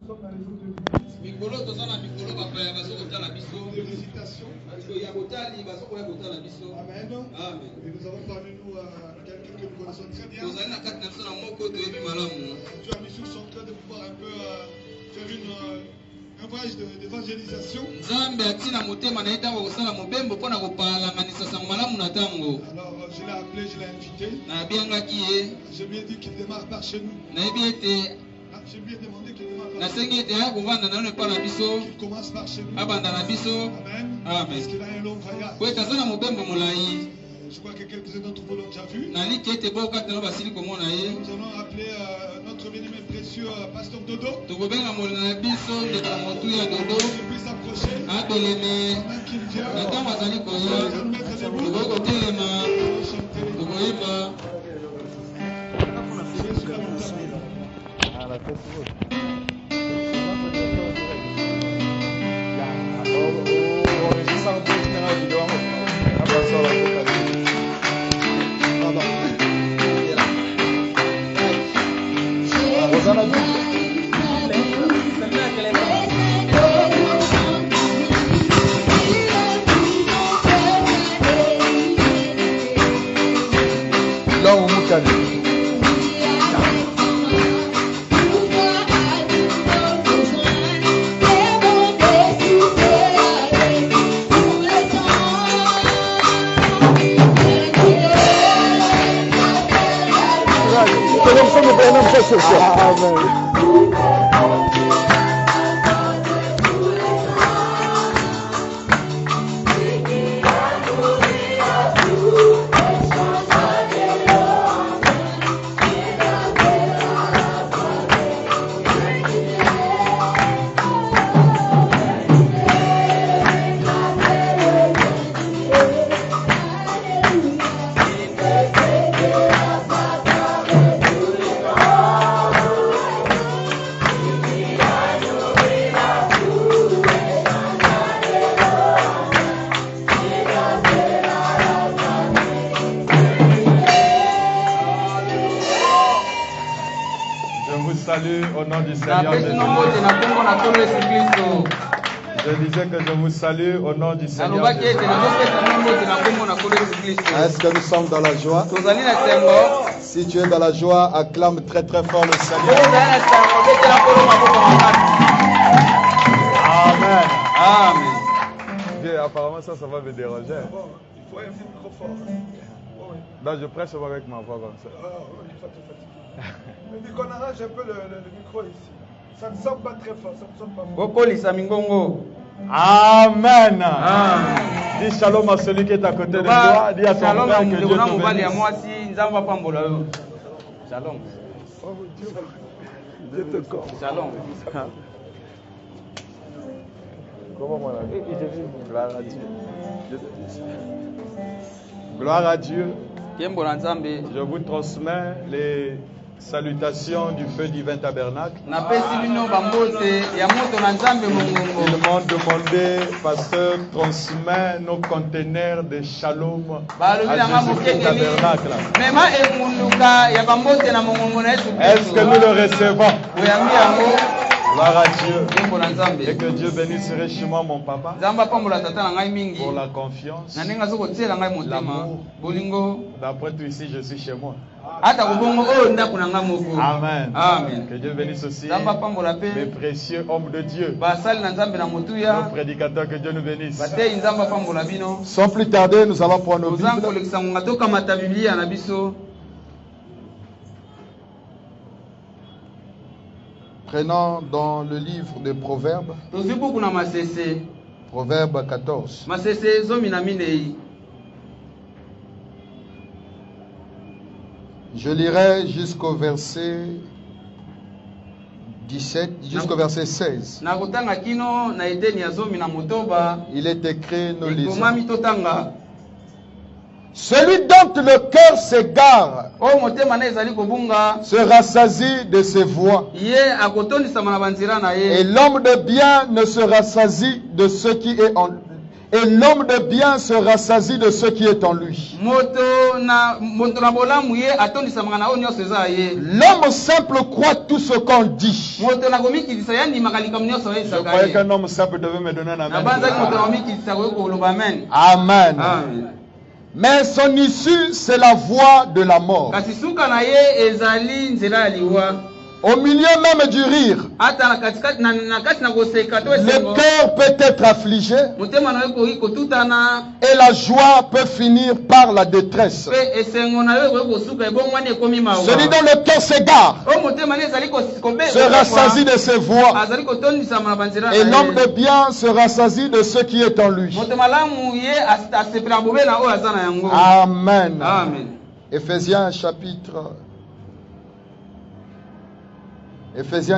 sommes dans les jours de visitation. Amen. Et nous avons parmi nous quelqu'un que nous connaissons très bien. Dieu a mis sur son cœur de pouvoir un peu faire un voyage d'évangélisation. Alors je l'ai appelé, je l'ai invité. Je lui ai dit qu'il démarre par chez nous. Je lui ai demandé qu'il démarre par chez nous. Qu'il commence par chez nous. Amen. Parce qu'il a un long voyage. Je crois que quelques-uns d'entre vous l'ont déjà vu. Nous allons appeler notre bien-aimé précieux Pasteur Dodo. Je puisse s'approcher. Pendant qu'il vient, nous allons mettre des mots. Je disais que je vous salue au nom du Seigneur. Est-ce que nous sommes dans la joie? Si tu es dans la joie, acclame très très fort le Seigneur. Amen. Amen. Bien, apparemment ça va me déranger. Il faut un micro fort. Non, je prêche avec ma voix comme ça. Mais qu'on arrange un peu le micro ici. Ça ne sonne pas très fort, ça ne sonne pas fort. Amen. Dis shalom à celui qui est à côté de toi. Dis à ton frère que Dieu te bénisse. Shalom. Dieu te compte. Shalom. Comment on l'a dit? Gloire à Dieu. Gloire à Dieu. Je vous transmets les salutations du feu divin tabernacle. Ils m'ont demandé, pasteur, transmet nos conteneurs de shalom à Jésus-Christ tabernacle. Est-ce que nous le recevons? Gloire à Dieu. Et que Dieu bénisse richement mon papa pour la confiance, l'amour. D'après tout ici, je suis chez moi. Amen. Amen. Que Dieu bénisse aussi mes précieux hommes de Dieu, nos prédicateurs, que Dieu nous bénisse. Sans plus tarder, nous allons prendre nos Bibles. Prenons dans le livre des Proverbes, Proverbe 14. Je lirai jusqu'au verset 17, jusqu'au verset 16. Il est écrit, nous lisons. Celui dont le cœur s'égare se rassasie de ses voies. Et l'homme de bien ne se rassasie de ce qui est Et l'homme de bien se rassasie de ce qui est en lui. L'homme simple croit tout ce qu'on dit. Je croyais qu'un homme simple devait me donner un amen. Amen. Amen. Mais son issue, c'est la voie de la mort. Au milieu même du rire, le cœur peut être affligé et la joie peut finir par la détresse. Celui dont le cœur s'égare se rassasie de ses voies et l'homme de bien se rassasie de ce qui est en lui. Amen. Amen. Éphésiens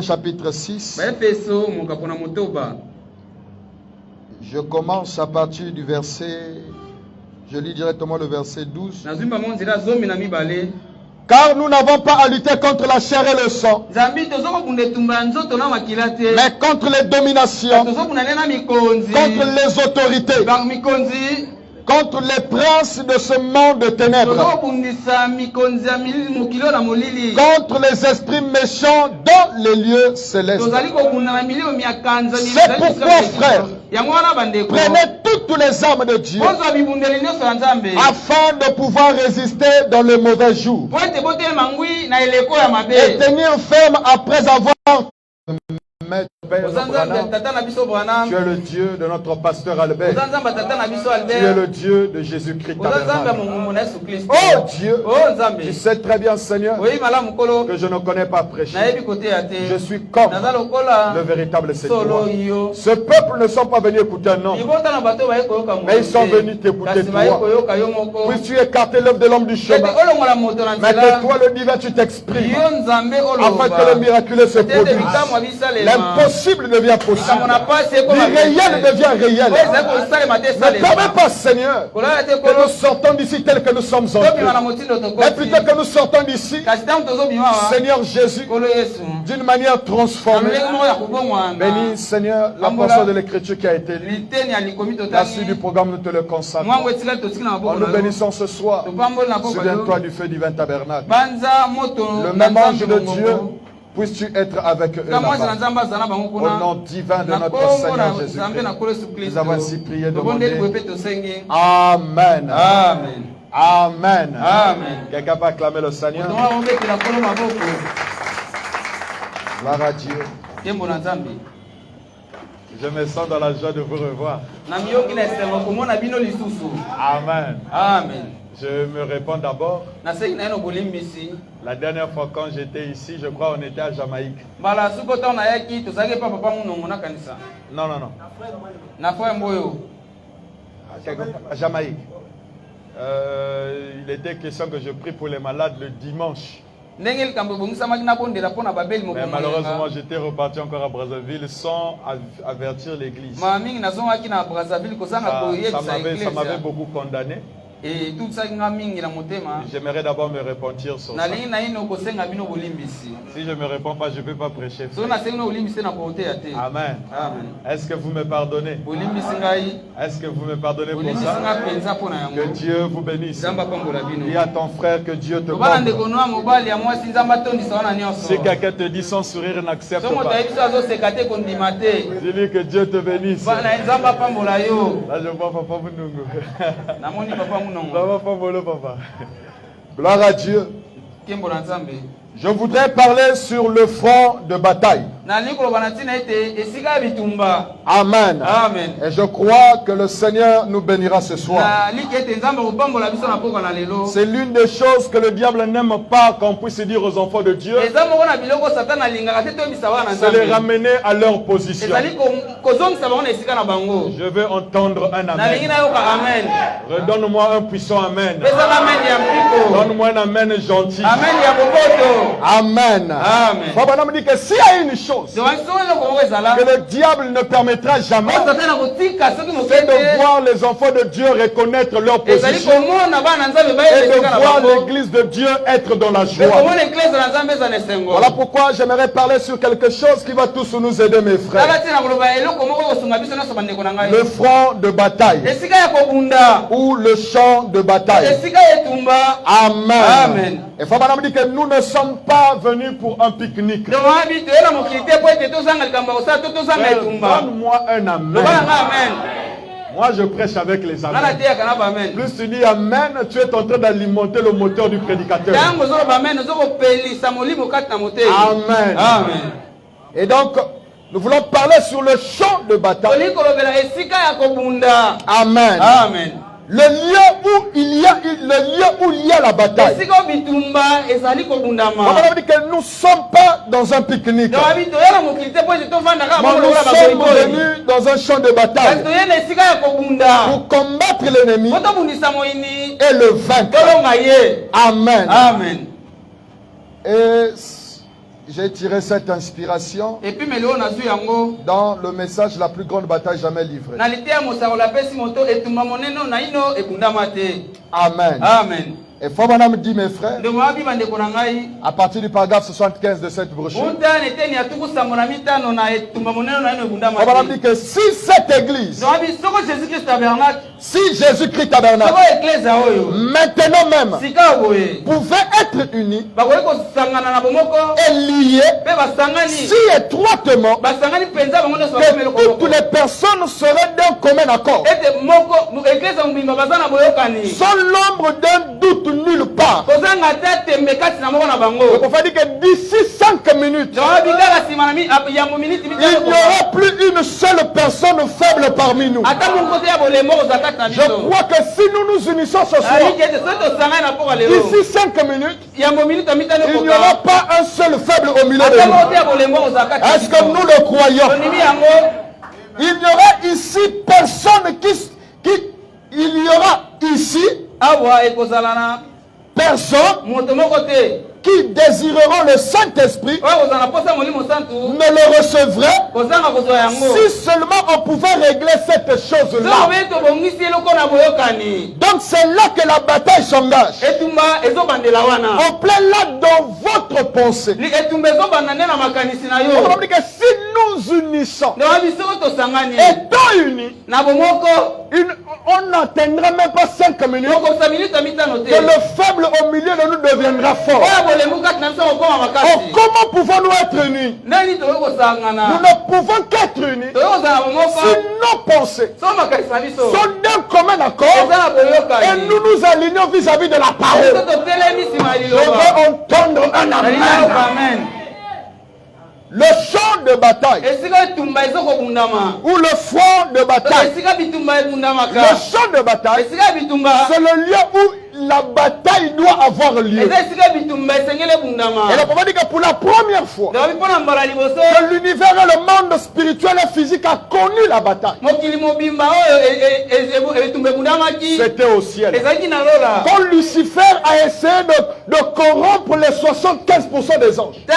chapitre 6. Je commence à partir du verset, je lis directement le verset 12. Car nous n'avons pas à lutter contre la chair et le sang, mais contre les dominations, contre les autorités, contre les princes de ce monde de ténèbres, contre les esprits méchants dans les lieux célestes. C'est pourquoi, frères, prenez toutes les armes de Dieu afin de pouvoir résister dans le mauvais jour et tenir ferme après avoir Maître Père Branham. Tu es le Dieu de notre pasteur Albert. Tu es le Dieu de Jésus-Christ. Oh Dieu, tu sais très bien, Seigneur, que je ne connais pas prêcher. Je suis comme le véritable Seigneur. Ce peuple ne sont pas venus écouter un homme, mais ils sont venus t'écouter toi. Puisses-tu écarter l'œuvre de l'homme du chemin, mais que toi le divin tu t'exprimes afin que le miraculeux se produise. L'impossible devient possible. L'irréel devient réel. Ne permets pas, Seigneur, que nous sortons d'ici tel que nous sommes entrés. Mais plutôt que nous sortons d'ici, Seigneur Jésus, d'une manière transformée. Bénis, Seigneur, la portion de l'écriture qui a été lue. La suite du programme, nous te le consacrons. En nous bénissons ce soir. Souviens-toi du feu divin tabernacle. Le même ange de Dieu, puisses-tu être avec eux là-bas. Au nom divin de notre Seigneur Jésus-Christ. Nous avons ainsi prié, demandé. Amen. Amen. Amen. Amen. Quelqu'un peut acclamer le Seigneur. Gloire à Dieu. Je me sens dans la joie de vous revoir. Amen. Amen. Je me réponds d'abord. La dernière fois quand j'étais ici, je crois on était à Jamaïque. Non, non, non. À Jamaïque. Il était question que je prie pour les malades le dimanche. Mais malheureusement, j'étais reparti encore à Brazzaville sans avertir l'église. Ça m'avait beaucoup condamné. Et tout ça, j'aimerais d'abord me repentir sur ça. Si je ne me réponds pas, je ne peux pas prêcher. Amen. Est-ce que vous me pardonnez? Est-ce que vous me pardonnez pour ça? Que Dieu vous bénisse. Dis à ton frère que Dieu te comble. Si quelqu'un te dit son sourire n'accepte pas, dis-lui que Dieu te bénisse. Là, je vois Papa Mounungu. Papa. Gloire à Dieu. Je voudrais parler sur le front de bataille. Amen. Amen. Et je crois que le Seigneur nous bénira ce soir. C'est l'une des choses que le diable n'aime pas qu'on puisse dire aux enfants de Dieu. C'est les ramener à leur position. Je veux entendre un amen. Redonne-moi un puissant amen. Donne-moi un amen gentil. Amen. Amen. Papa me dit que s'il y a une chose chose que le diable ne permettra jamais, c'est de voir les enfants de Dieu reconnaître leur position et de voir l'église de Dieu être dans la joie. Voilà pourquoi j'aimerais parler sur quelque chose qui va tous nous aider, mes frères. Le front de bataille ou le champ de bataille. Amen. Et faut madame dire que nous ne sommes pas venus pour un pique-nique. Donne-moi un amen. Moi je prêche avec les amens. Plus tu dis amen, tu es en train d'alimenter le moteur du prédicateur. Amen. Amen. Et donc, nous voulons parler sur le champ de bataille. Amen. Amen. Le lieu où il y a la bataille. On va dire que nous ne sommes pas dans un pique-nique. Nous sommes venus dans un champ de bataille pour combattre l'ennemi et le vaincre. Amen. Amen. Et j'ai tiré cette inspiration dans le message La plus grande bataille jamais livrée. Amen. Amen. Et Fabana me dit, mes frères, à partir du paragraphe 75 de cette brochure, Fabana me dit que si cette église, si Jésus-Christ tabernacle, maintenant même, pouvait être unis et liés si étroitement que toutes les personnes seraient d'un commun accord, sans l'ombre d'un doute nulle part. Donc on va dire que d'ici 5 minutes, il n'y aura plus une seule personne faible parmi nous. Je crois que si nous nous unissons ce soir, d'ici 5 minutes, il n'y aura pas un seul faible au milieu de nous. Est-ce que nous le croyons? Il y aura ici personne il y aura ici personne qui désireront le Saint-Esprit ne le recevrait si seulement on pouvait régler cette chose-là. Donc c'est là que la bataille s'engage. En plein là dans votre pensée. On va dire que si nous unissons, étant unis, on n'atteindra même pas 5 minutes que le faible au milieu de nous deviendra fort. Comment pouvons-nous être unis? Nous ne pouvons qu'être unis si nos pensées sont d'un commun accord et nous nous alignons vis-à-vis de la parole. Je veux entendre un amen. Le champ de bataille ou le front de bataille. Le champ de bataille, c'est le lieu où la bataille doit avoir lieu. Et là, on va dire que pour la première fois que l'univers et le monde spirituel et physique a connu la bataille, c'était au ciel. Quand Lucifer a essayé de corrompre les 75% des anges. Mais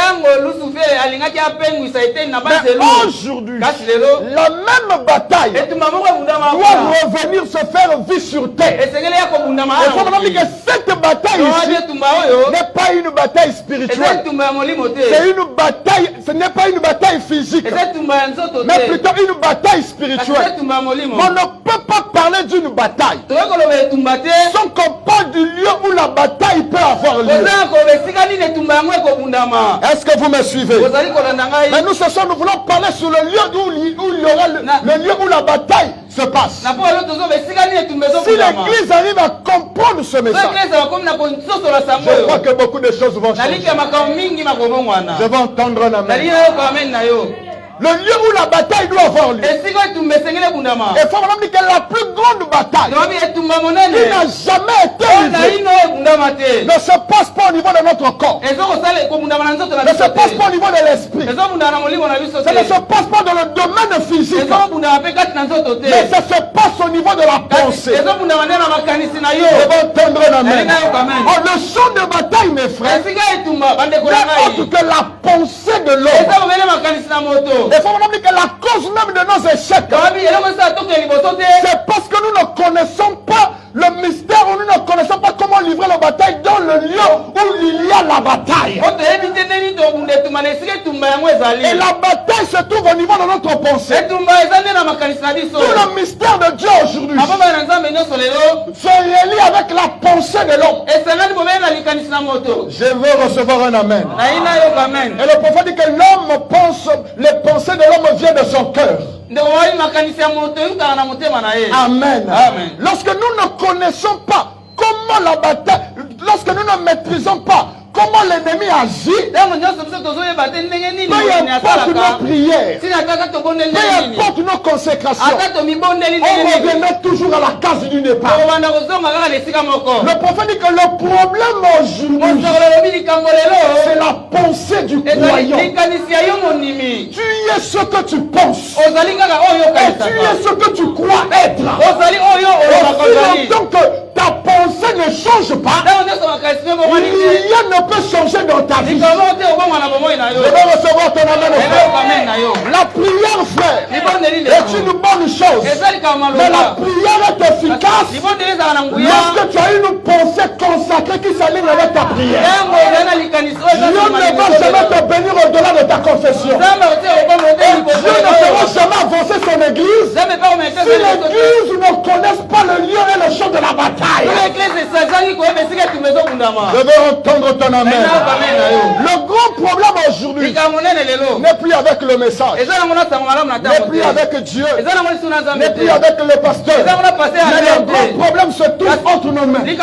aujourd'hui, la même bataille doit revenir se faire vivre sur terre. Et que cette bataille ici n'est pas une bataille spirituelle. C'est une bataille, ce n'est pas une bataille physique, mais plutôt une bataille spirituelle. On ne peut pas parler d'une bataille sans qu'on parle du lieu où la bataille peut avoir lieu. Est-ce que vous me suivez? Mais nous ce soir nous voulons parler sur le lieu où il y aura le lieu où la bataille se passe. Si l'église arrive à comprendre ce message, je crois que beaucoup de choses vont changer. Je vais entendre un amen. Le lieu où la bataille doit avoir lieu. Et il faut dire que la plus grande bataille qui n'a jamais été ne se passe pas au niveau de notre corps. Ne se passe pas au niveau de l'esprit. Ça ne se passe pas dans le domaine physique. Mais ça se passe au niveau de la pensée. Je vais entendre un amen. Oh, le champ de bataille, mes frères, n'est autre que la pensée de l'homme. Il faut vraiment dire que la cause même de nos échecs, c'est parce que nous ne connaissons pas le mystère, où nous ne connaissons pas comment livrer la bataille dans le lieu où il y a la bataille. Et la bataille se trouve au niveau de notre pensée. Tout le mystère de Dieu aujourd'hui se relie avec la pensée de l'homme. Je veux recevoir un amen. Et le prophète dit que l'homme pense, les pensées de l'homme viennent de son cœur. Amen. Amen. Lorsque nous ne connaissons pas comment la bataille, lorsque nous ne maîtrisons pas comment l'ennemi agit, peu importe nos prières, peu importe nos consécrations, on revenait toujours à la case du départ. Le prophète dit que le problème aujourd'hui, c'est la pensée du croyant. Tu es ce que tu penses. Et tu es ce que tu crois être. Aussi longtemps que ta pensée ne change pas, rien ne peut changer dans ta vie. Je vais recevoir ton amen. La prière, frère, est une bonne chose. Mais la prière est efficace lorsque tu as une pensée consacrée qui s'aligne avec ta prière. Dieu ne va jamais te bénir au-delà de ta confession. Dieu ne fera jamais avancer son église si l'église ne connaisse pas le lieu et le champ de la bataille. Je veux entendre ton amen. Le grand problème aujourd'hui n'est plus avec le message, n'est plus avec Dieu, n'est plus avec le pasteur. Mais le grand problème se trouve entre nos mains. Tout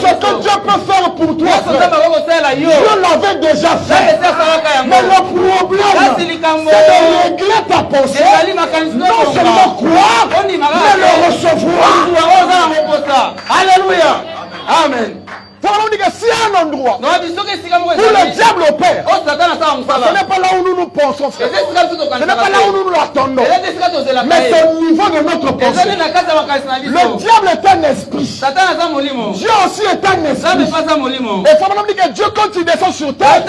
ce que Dieu peut faire pour toi, frère, Dieu l'avait déjà fait. Mais le problème, c'est de régler ta pensée, non seulement croire, mais le recevoir. Alléluia. Amen. Faut dire que s'il y a un endroit où le diable opère, ce n'est pas là où nous nous pensons, frère. Ce n'est pas là où nous nous l'attendons. Mais c'est au niveau de notre pensée. Le diable est un esprit. Dieu aussi est un esprit. Et faut dire que Dieu, quand il descend sur terre,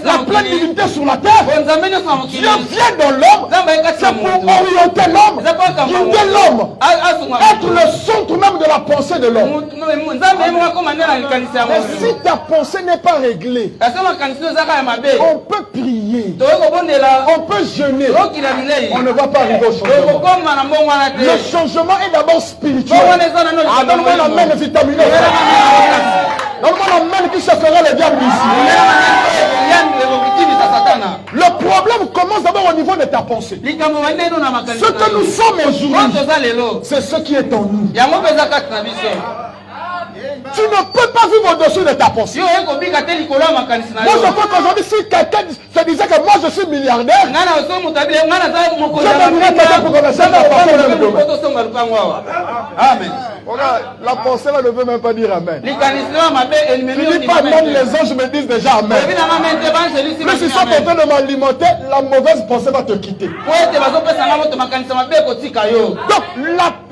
la pleine divinité sur la terre, Dieu vient dans l'homme, c'est pour orienter l'homme, guider l'homme, être le centre même de la pensée de l'homme. Mais si ta pensée n'est pas réglée, on peut prier, on peut jeûner, on ne va pas arriver au changement. Le changement est d'abord spirituel. Donne-moi la main vitaminée. Donne-moi la main qui chassera le diable ici. Le problème commence d'abord au niveau de ta pensée. Ce que nous sommes aujourd'hui, c'est ce qui est en nous. Tu ne peux pas vivre au-dessus de ta pensée. Moi, je crois qu'aujourd'hui, si quelqu'un se disait que moi, je suis milliardaire, je deviendrais quelqu'un pour connaître la pensée. Amen. Regarde, la pensée là ne veut même pas dire amen. Tu dis pas amen, les anges me disent déjà amen. Mais s'ils sont en train de m'alimenter, la mauvaise pensée va te quitter. Donc,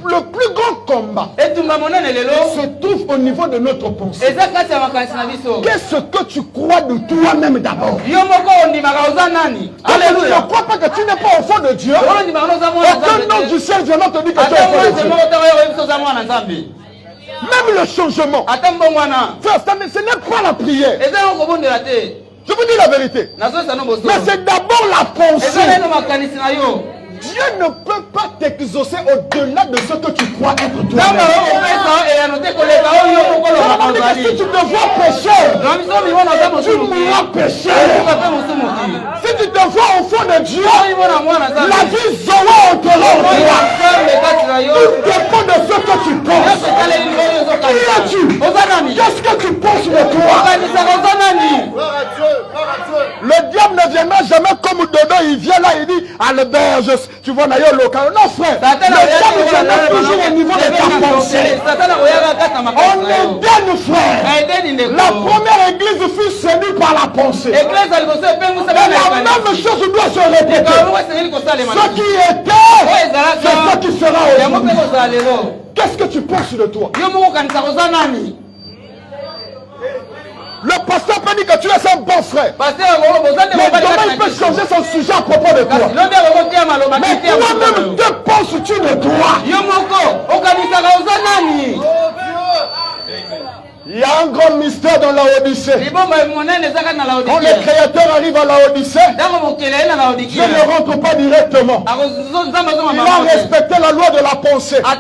le plus grand combat se trouve au niveau de notre pensée. Qu'est-ce que tu crois de toi-même d'abord? Tu ne crois pas que tu n'es pas au fond de Dieu? Aucun nom du ciel viendra te dire que tu es au fond de Dieu. Même le changement, frère, ce n'est pas la prière. Je vous dis la vérité. Mais c'est d'abord la pensée. Dieu ne peut pas t'exaucer au-delà de ce que tu crois être toi-même. Si tu te vois pécheur, tu mourras pécheur. Si tu te vois au fond de Dieu, la vie Zoé te rend. Tout dépend de ce que tu penses. Qui es-tu? Qu'est-ce que tu penses de toi? Le diable ne viendra jamais comme Dodo, il vient là, il dit, Albert, tu vois, d'ailleurs, local. Non, frère. Le diable viendra toujours au niveau de ta pensée. On est bien, frère. La première église fut séduite par la pensée. Et la même chose doit se répéter. Ce qui était, c'est ce qui sera aujourd'hui. Qu'est-ce que tu penses de toi? Le pasteur peut dire que tu es un bon frère. Mais demain il peut changer son sujet à propos de toi. Mais toi-même, que penses-tu de toi? Il y a un grand mystère dans la Odyssée. Quand le Créateur arrive à la Odyssée, Dieu ne rentre pas directement. Il a respecté la loi de la pensée. Parce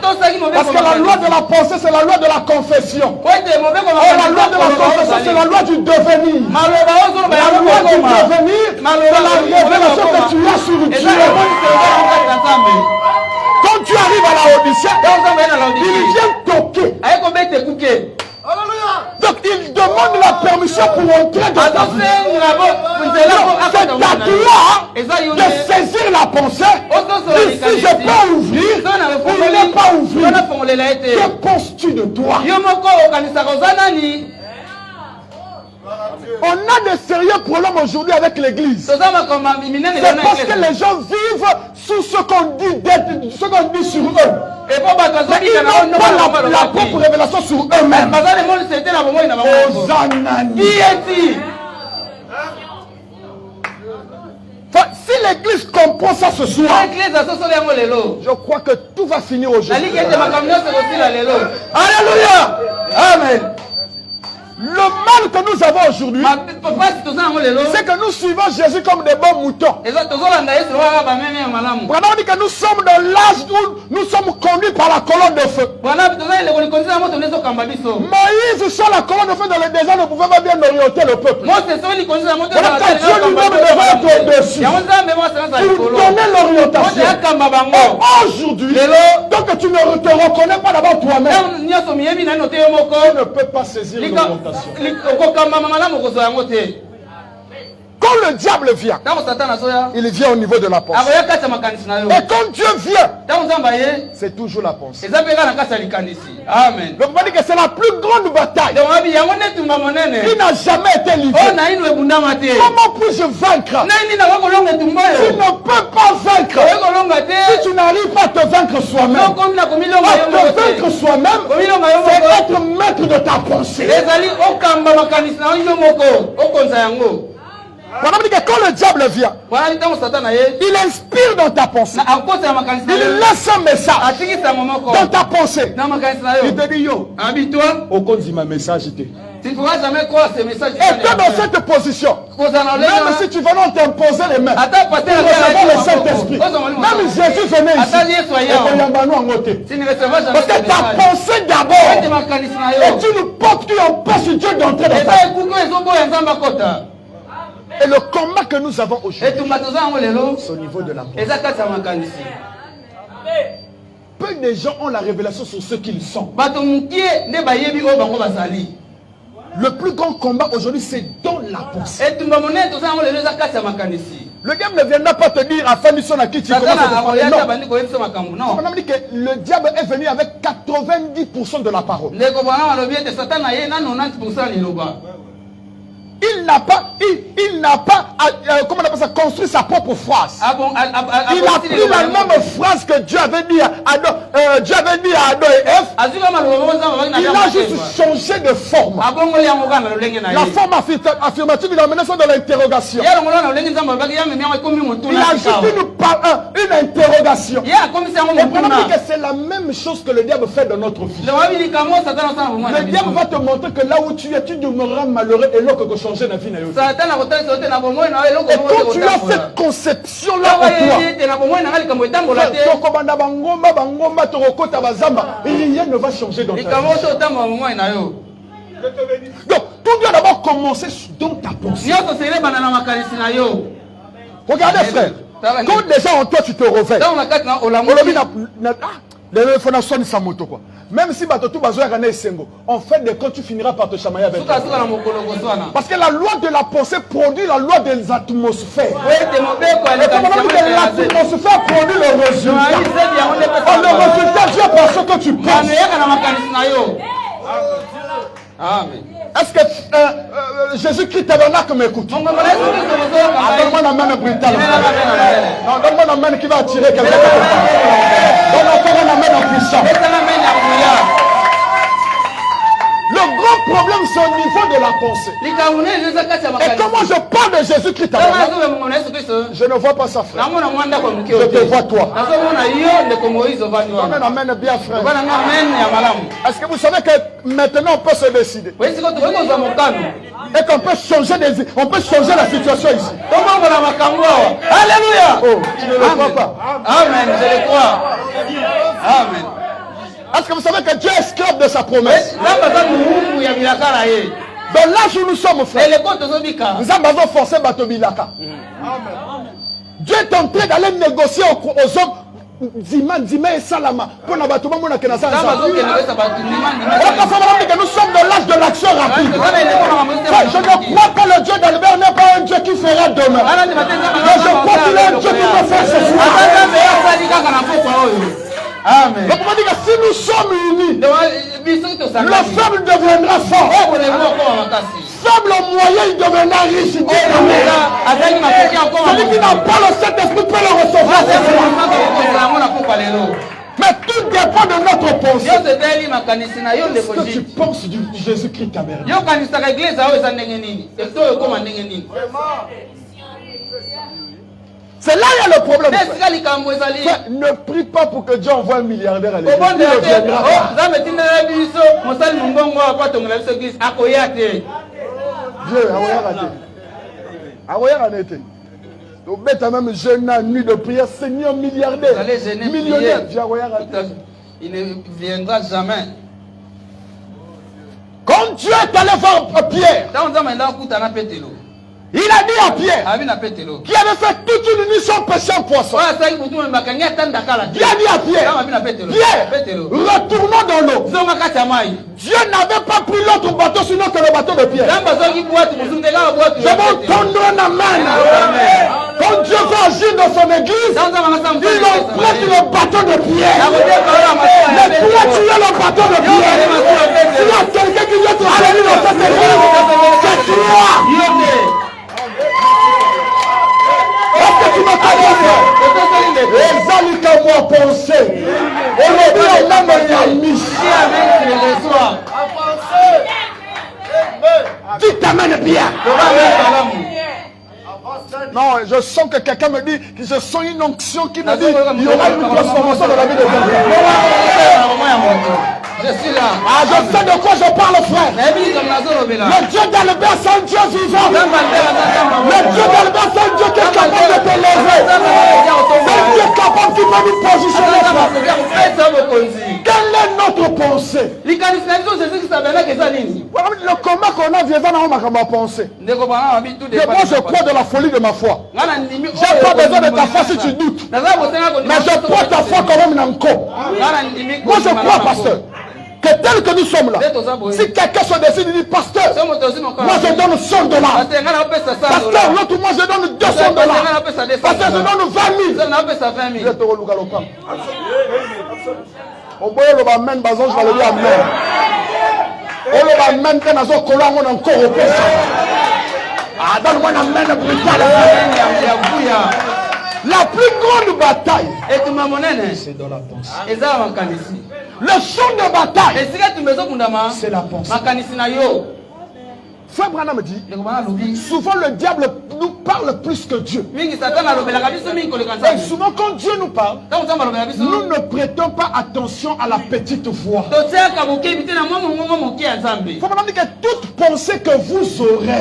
que la loi de la pensée, c'est la loi de la confession. Or, la loi de la confession, c'est la loi du devenir. La loi du devenir, c'est la révélation que tu as sur Dieu. Quand tu arrives à la Odyssée, il vient toquer. Donc il demande la permission pour entrer dans ta vie. C'est à toi de saisir la pensée. Si je peux ouvrir, ou ne pas ouvrir. Que penses-tu de toi? On a de sérieux problèmes aujourd'hui avec l'église. C'est parce que les gens vivent sous ce qu'on dit sur eux. Mais ils n'ont pas la propre révélation sur eux-mêmes. Si l'église comprend ça ce soir, je crois que tout va finir aujourd'hui. Alléluia. Amen. Le mal que nous avons aujourd'hui, c'est que nous suivons Jésus comme des bons moutons. Vraiment dit que nous sommes dans l'âge où nous sommes conduits par la colonne de feu. Moïse sur la colonne de feu dans le désert ne pouvait pas bien orienter le peuple. Voilà que Dieu lui-même devait être au-dessus pour donner l'orientation. Aujourd'hui, tant que tu ne te reconnais pas d'abord toi-même, tu ne peux pas saisir l'orientation. Quand le diable vient, il vient au niveau de la pensée. Et quand Dieu vient, c'est toujours la pensée. Amen. Donc on va dire que c'est la plus grande bataille qui n'a jamais été livrée. Comment puis-je vaincre? Tu ne peux pas vaincre si tu n'arrives pas à te vaincre soi-même. À te vaincre soi-même, c'est être maître de ta pensée. Quand le diable vient, il inspire dans ta pensée. Il laisse un message dans ta pensée. Il te dit yo, au compte de ma message. Tu ne pourras jamais croire ces messages. Et toi dans cette position, même si tu venais t'imposer les mains, pour recevoir le Saint-Esprit, même Jésus venait ici. Parce que ta pensée d'abord, et tu nous portes, tu empêches Dieu d'entrer dans ta vie. Et le combat que nous avons aujourd'hui, c'est au niveau de la pensée. Peu de gens ont la révélation sur ce qu'ils sont. Le plus grand combat aujourd'hui, c'est dans la pensée. Le diable ne viendra pas te dire à fin du son à qui tu commences à parler. Non. On a dit que le diable est venu avec 90% de la parole. Il n'a pas, comment on appelle ça, construit sa propre phrase. Il a pris la même phrase que Dieu avait dit à Adam, et Ève. Il a juste changé de forme. La forme affirmative, il a amené ça dans l'interrogation. Il a juste une interrogation. Et on que c'est la même chose que le diable fait dans notre vie. Le diable va te montrer que là où tu es, tu demeureras malheureux et l'autre que changer la vie. Et quand tu as cette conception-là en toi, rien ne va changer dans ta vie. Donc, tout doit d'abord commencer dans ta pensée. Regardez, frère, quand déjà en toi tu te réveilles, Même si Batotou Bazoya Gane Sengo, on fait des comptes, tu finiras par te chamailler avec. Parce que la loi de la pensée produit la loi des atmosphères. Et comme l'atmosphère produit le résultat. Le résultat vient par ce que tu penses. Amen. Est-ce que Jésus-Christ tabernacle m'écoute? Donne-moi la main brutale. Non, donne-moi la main qui va attirer quelqu'un. Donne-moi la main en puissance. Le grand problème, c'est au niveau de la pensée. Et comment je parle de Jésus-Christ tabernacle, je ne vois pas ça, frère. Je te vois toi. Amen, bien, frère. Est-ce que vous savez que maintenant on peut se décider? Et qu'on peut changer la situation ici. Alléluia. Oh, tu ne le crois pas? Amen, je le crois. Amen. Est-ce que vous savez que Dieu est esclave de sa promesse? Dans l'âge où nous sommes, frère, nous avons forcé Batobilaka. Dieu est en train d'aller négocier aux hommes. Dima et Salama. Pour nous sommes dans l'âge de l'action rapide. Je ne crois pas le Dieu d'Albert n'est pas un Dieu qui fera demain. Mais je crois qu'il est un Dieu qui peut faire ce soir. Amen. Donc on dit que si nous sommes unis, le faible deviendra fort. Faible au moyen, il deviendra riche. Celui qui n'a pas le Saint-Esprit peut le recevoir. Mais tout dépend de notre pensée. Qu'est-ce que tu penses du Jésus-Christ tabernacle? C'est là qu'il y a le problème. Ne prie pas pour que Dieu envoie un milliardaire à l'église. Dieu, donc, même jeune à nuit de prière, Seigneur milliardaire, millionnaire. Il ne viendra jamais. Comme Dieu est allé voir Pierre, il a dit à Pierre, qui avait fait toute une mission pêchant poisson. Il a dit à Pierre, Pierre, retournons dans l'eau. Dieu n'avait pas pris l'autre bateau sinon que le bateau de Pierre. Je vais tendre la main. Quand Dieu va agir dans son église, il emprunte le bateau de Pierre. Mais toi, tu es le bateau de Pierre. S'il y a quelqu'un qui vient te saluer dans cette église, c'est toi. Est-ce que tu me connais? Les à moi penser. Aujourd'hui, on a mon ami. Dis t'amènes bien. Non, je sens que quelqu'un me dit que je sens une onction qui me dit qu'il y aura une transformation dans la vie de quelqu'un. Je suis là. Ah, je sais de quoi je parle, frère. Le Dieu d'Albert, c'est un Dieu vivant. Le Dieu d'Albert, c'est un Dieu qui est capable de te lever. C'est un Dieu capable qui peut nous positionner. Quelle est notre pensée? Le combat qu'on a, vient dans ma pensée. Moi, je crois de la folie de ma foi. J'ai pas besoin de ta foi si tu doutes. Mais je crois ta foi quand même dans le corps. Moi, je crois, pasteur, que tel que nous sommes là, si quelqu'un se décide de dire, pasteur, moi je donne $100. Pasteur, l'autre moi je donne $200. Pasteur, je donne 20 000. Je te reloue à l'opam. Au bout de l'amen, je vais le dire amen. Au bout de l'amen, je vais le dire encore au péché. Ah, donne-moi un amen brutal. La plus grande bataille, c'est dans la pensée. Le champ de bataille, c'est la pensée. Frère Branham me dit, souvent le diable nous parle plus que Dieu. Et souvent quand Dieu nous parle, nous ne prêtons pas attention à la petite voix. Il faut me dire que toute pensée que vous aurez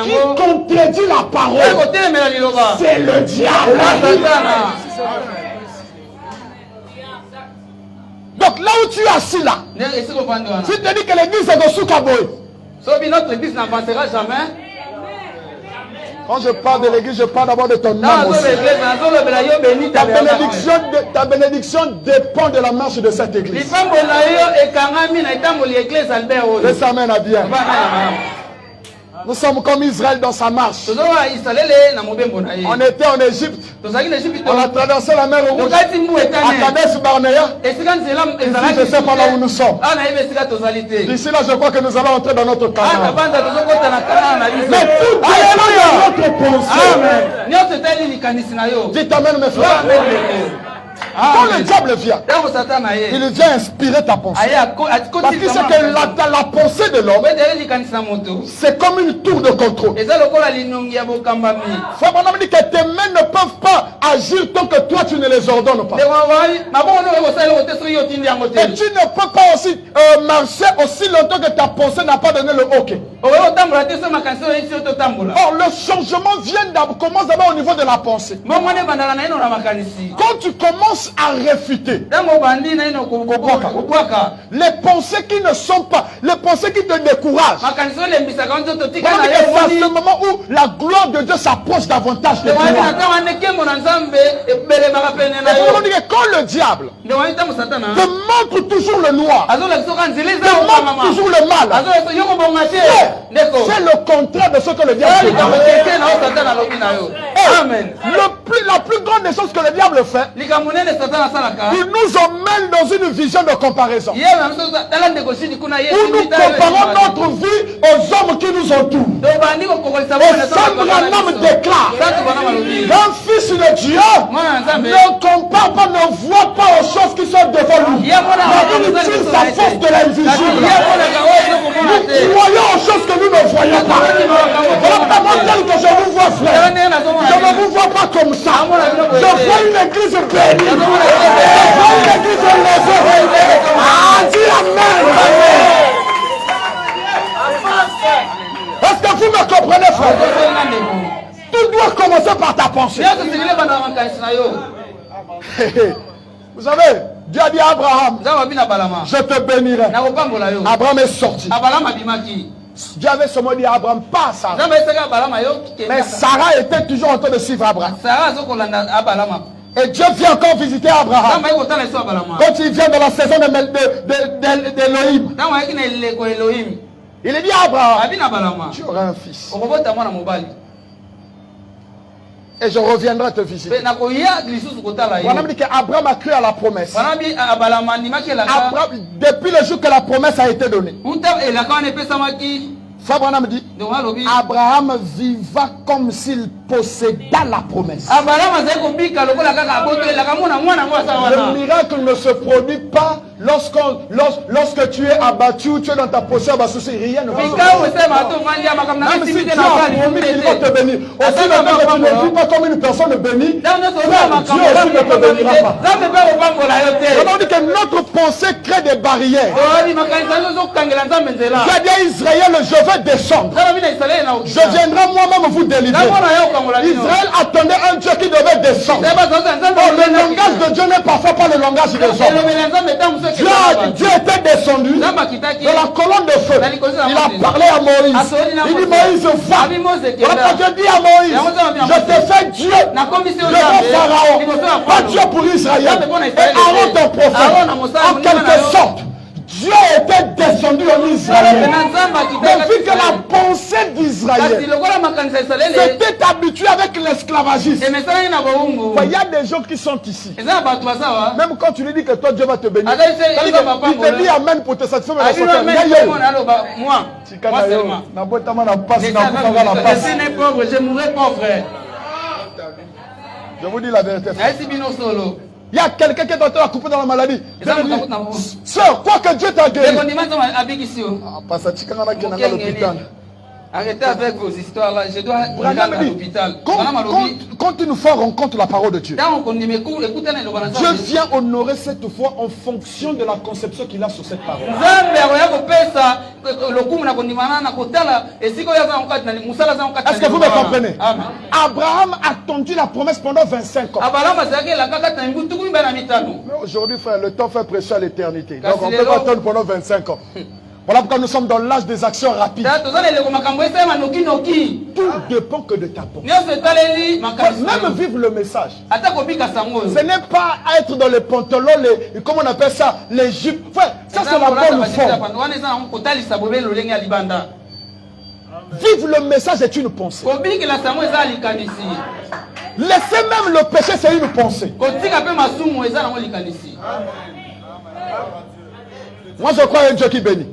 qui contredit la parole, c'est le diable. Donc là où tu es assis là, tu te dis que l'église est de Soukaboy. Notre église n'avancera jamais. Quand je parle de l'église, je parle d'abord de ton âme aussi. Ta bénédiction dépend de la marche de cette église. Laisse amen à bien. Nous sommes comme Israël dans sa marche. On était en Égypte. On a traversé la mer Rouge. À Kadesh Barnea. Ici, je ne sais pas là où nous sommes. D'ici là, je crois que nous allons entrer dans notre Canaan. Mais tout est dans notre pensée. Dites amen, mes frères. Quand le diable vient, il vient inspirer ta pensée. Parce qu'il sait que la pensée de l'homme, c'est comme une tour de contrôle. Frère Branham dit que tes mains ne peuvent pas agir tant que toi tu ne les ordonnes pas. Et tu ne peux pas aussi marcher aussi longtemps que ta pensée n'a pas donné le OK. Or, le changement commence d'abord au niveau de la pensée. Quand tu commences à réfuter les pensées qui ne sont pas, les pensées qui te découragent, c'est le moment où la gloire de Dieu s'approche davantage de toi. Quand le diable te montre toujours le noir, te montre toujours le mal, c'est le contraire de ce que le diable fait. La plus grande des choses que le diable fait, il nous emmène dans une vision de comparaison. Où nous comparons notre vie aux hommes qui nous entourent. Et Sam Branham déclare qu'un fils de Dieu ne compare pas, ne voit pas aux choses qui sont devant lui. Mais il utilise sa force de l'invisible. Nous croyons aux choses que nous ne voyons pas. Voilà tel que je vous vois, frère. Je ne vous vois pas comme ça. Je vois une église bénie. Je vois une église levée. Ah, dis amen. Est-ce que vous me comprenez, frère? Tout doit commencer par ta pensée. Vous savez, Dieu a dit à Abraham, je te bénirai. Abraham est sorti. Dieu avait seulement dit à Abraham, pas Sarah. Mais Sarah était toujours en train de suivre Abraham. Et Dieu vient encore visiter Abraham. Quand il vient dans la saison d'Élohim, il dit à Abraham, tu auras un fils. Et je reviendrai te visiter. Abraham dit qu'Abraham a cru à la promesse. Depuis le jour que la promesse a été donnée, Abraham dit, Abraham viva comme s'il posséda la promesse. Le miracle ne se produit pas lorsque tu es abattu, tu es dans ta possession, rien ne va se passer. Même si tu as promis qu'il va te bénir, aussi longtemps que tu ne vis pas comme une personne bénie, Dieu aussi ne te bénira pas. On dit que notre pensée crée des barrières. Dieu dit à Israël, je vais descendre. Je viendrai moi-même vous délivrer. Israël attendait un Dieu qui devait descendre. Le langage de Dieu n'est parfois pas le langage des hommes. Dieu était descendu dans la colonne de feu. Il a parlé à Moïse. Il dit, Moïse, va. Voilà Dieu dit à Moïse, je te fais Dieu devant Pharaon, pas Dieu pour Israël. Et Aaron ton prophète. En quelque sorte, Dieu était descendu en Israël. Mais vu que la pensée d'Israël s'était habituée avec l'esclavagisme, il y a des gens qui sont ici. Même quand tu lui dis que toi Dieu va te bénir, il te dit Amen pour te satisfaire. Moi seulement. Je suis né pauvre, je mourrai pauvre. Je vous dis la vérité. Il y a quelqu'un qui est en train de couper dans la maladie. Sœur, quoi que Dieu t'a guéri. Arrêtez avec vos histoires là, je dois aller à l'hôpital. Quand une fois rencontre la parole de Dieu, Dieu vient honorer cette foi en fonction de la conception qu'il a sur cette parole. Est-ce que vous me comprenez? Abraham a attendu la promesse pendant 25 ans. Mais aujourd'hui, frère, le temps fait pression à l'éternité. Donc on ne peut pas attendre pendant 25 ans. Voilà pourquoi nous sommes dans l'âge des actions rapides. Tout dépend que de ta pensée. Même vivre le message. Ce n'est pas être dans les pantalons, comment on appelle ça, les jupes. Ça c'est la bonne forme. Vivre le message est une pensée. Laisser même le péché, c'est une pensée. Moi je crois à un Dieu qui bénit.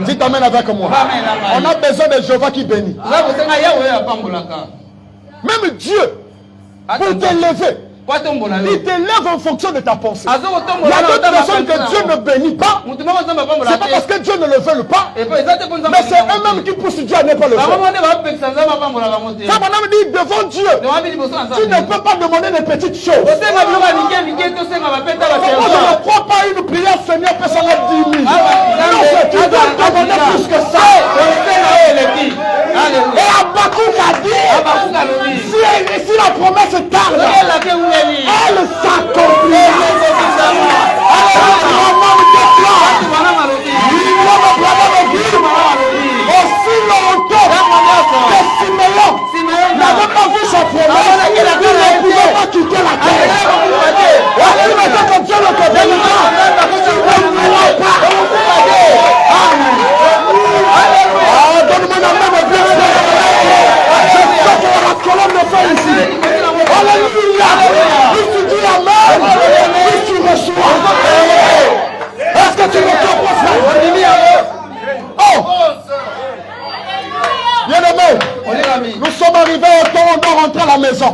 Dites amen avec moi. On a besoin de Jéhovah qui bénit. Même Dieu, pour t'élever, il t'élève en fonction de ta pensée. Il y a d'autres personnes que Dieu ne bénit pas. C'est pas parce que Dieu ne le veut pas, mais c'est eux-mêmes qui poussent Dieu à ne pas le faire. Ça, madame dit devant Dieu, tu ne peux pas demander des petites choses. Moi, je ne crois pas à une prière, Seigneur, que ça va 10 000. Non, tu dois demander plus que ça. Et Habakkuk a dit, si la promesse tarde, elle s'accomplira. Aussi longtemps que Siméon n'avait pas vu sa promesse, il ne pouvait pas quitter la terre. Voici maintenant que Dieu le bénira, tu ne pourras pas. Donne-moi la main de Dieu. Je sais que la colonne de feu ici. Alléluia. Si tu dis amen, si tu reçois. Est-ce que tu me comprends, frère? Oh! Bien-aimé, nous sommes arrivés au temps où on doit rentrer à la maison.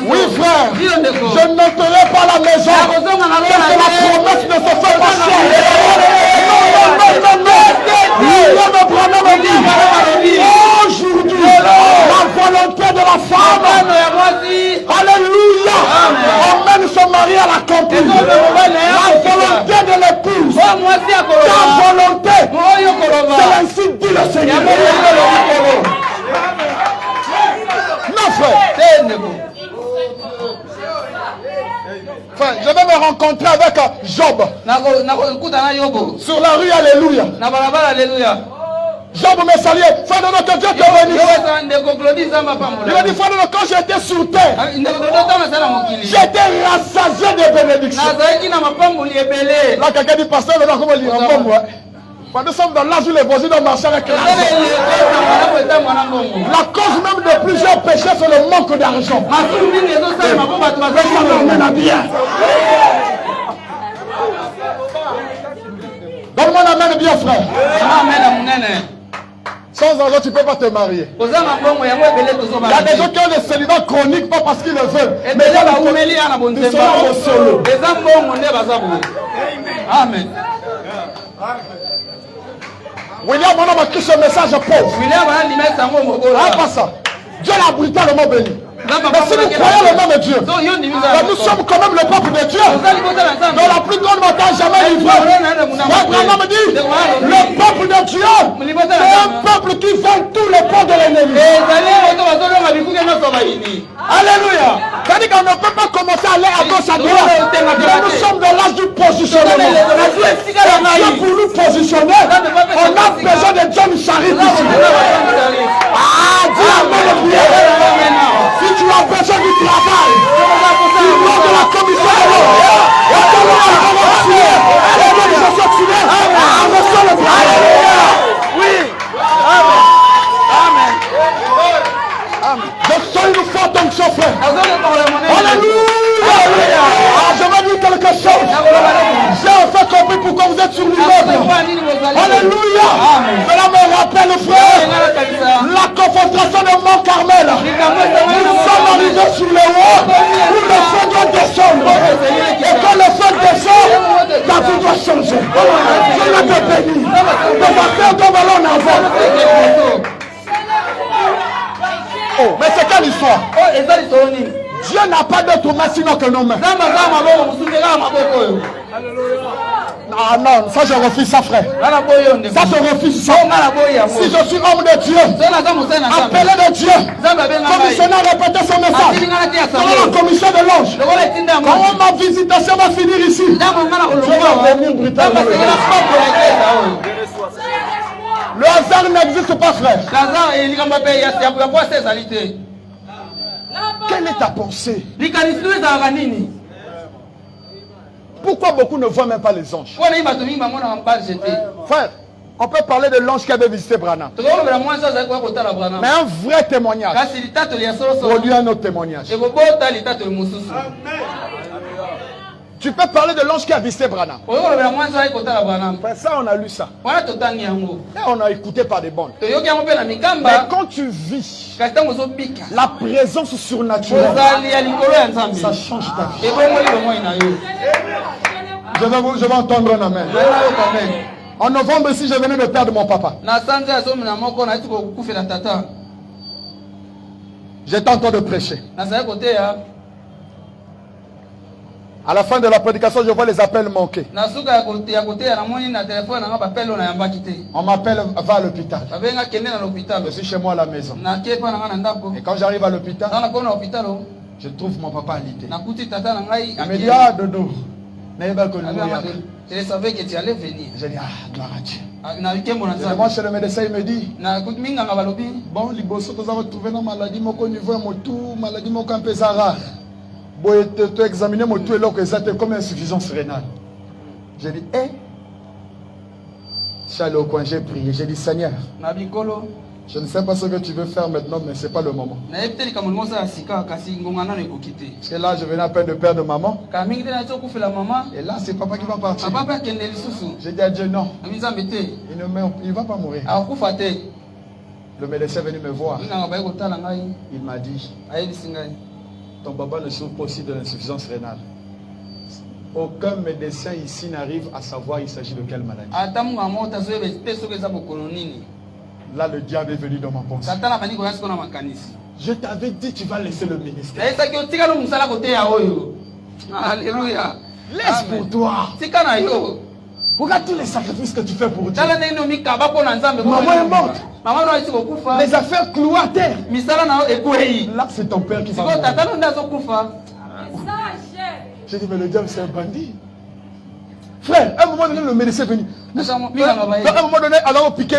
Oui, frère, je n'entrerai pas à la maison. Parce que la promesse ne se fait pas seule. Aujourd'hui, la volonté de la femme, alléluia, emmène son mari à l'accomplir. La volonté de l'épouse, ta volonté, c'est ainsi dit le Seigneur. Non, frère. Enfin, je vais me rencontrer avec Job sur la rue, alléluia. Job me saluait. Frère de notre Dieu te bénisse. Il a dit, frère de notre, quand j'étais sur terre, j'étais rassasié de bénédictions. Là, quelqu'un dit, pasteur, comment il dit, nous sommes dans l'âge où les voisins doivent marcher avec l'argent. La cause même de plusieurs péchés, c'est le manque d'argent. Donne-moi la main bien, frère. Sans argent, tu ne peux pas te marier. Il y a des gens qui ont des célibats chroniques, pas parce qu'ils le veulent. Mais ils sont au solo. Amen. William, on a marqué ce message pauvre. Ah, pas ça. Dieu l'a brutalement béni. Mais si nous croyons le nom de Dieu, nous sommes quand même le peuple de Dieu. Dans la plus grande bataille jamais livrée. Abraham dit, le peuple de Dieu, c'est un peuple qui vainc tous les ports de l'ennemi. Alléluia. C'est-à-dire qu'on ne peut pas commencer à aller à gauche à droite. Mais nous sommes dans l'âge du positionnement. Et Dieu pour nous positionner, on a besoin de John Charit ici. Ah, dis amen le prière. Si tu as besoin du travail, du nom de la commission de l'eau, et de l'organisation tuée, reçois le prière. Oui. Amen. Amen. Je sens une forte onction, frère. Alléluia. Je vais dire quelque chose. J'ai enfin compris pourquoi vous êtes sur l'immeuble. Alléluia. Cela me rappelle, frère, la confrontation de Mont Carmel. Nous sommes arrivés sur le haut où le feu doit descendre. Et quand le feu descend, la vie doit changer. Je vais te bénir. On va faire comme l'on avance. Oh, mais c'est quelle histoire? Dieu n'a pas d'autre main sinon que nos mains. Ah non, ça je refuse ça, frère. Ça je refuse ça. Si je suis homme de Dieu, appelé de Dieu, commissionnaire répéter son message. Dans la commission de l'ange, quand ma visitation va finir ici, je vais revenir brutalement. Le hasard n'existe pas, frère. Quelle est ta pensée? Pourquoi beaucoup ne voient même pas les anges? Frère, on peut parler de l'ange qui avait visité Branham. Mais un vrai témoignage produit un autre témoignage. Tu peux parler de l'ange qui a visité Branham. Ça, on a lu ça. Et on a écouté par des bandes. Mais quand tu vis la présence surnaturelle, ça change ta vie. Je vais entendre un amen. En novembre, si je venais de perdre mon papa, j'étais en train de prêcher. À la fin de la prédication, je vois les appels manquer. On m'appelle, va à l'hôpital. Je suis chez moi à la maison. Et quand j'arrive à l'hôpital, je trouve mon papa alité. Il me dit, ah, Dodo, je savais que tu allais venir. Je dis, ah, gloire à Dieu. Je demande chez le médecin, il me dit, bon, les bosses, tu as retrouvé une maladie, mon niveau, mon tout, maladie, mon camp pesara. Tu as examiné mon tout et l'autre, c'est comme insuffisance rénale. J'ai dit, eh, je suis allé au coin, j'ai prié. J'ai dit, Seigneur, je ne sais pas ce que tu veux faire maintenant, mais ce n'est pas le moment. Parce que là, je venais à peine de perdre maman. Et là, c'est papa qui va partir. J'ai dit à Dieu, non. Il ne va pas mourir. Le médecin est venu me voir. Il m'a dit, ton papa ne souffre pas aussi de l'insuffisance rénale. Aucun médecin ici n'arrive à savoir il s'agit de quelle maladie. Là, le diable est venu dans ma pensée. Je t'avais dit, tu vas laisser le ministère. Alléluia. Laisse pour toi. Regarde tous les sacrifices que tu fais pour Dieu. Maman est morte. Les affaires clouées à terre. Là, c'est ton père qui va mourir. J'ai dit, mais le diable, c'est un bandit. Frère, à un moment donné, le médecin est venu. À un moment donné, alors on piquait,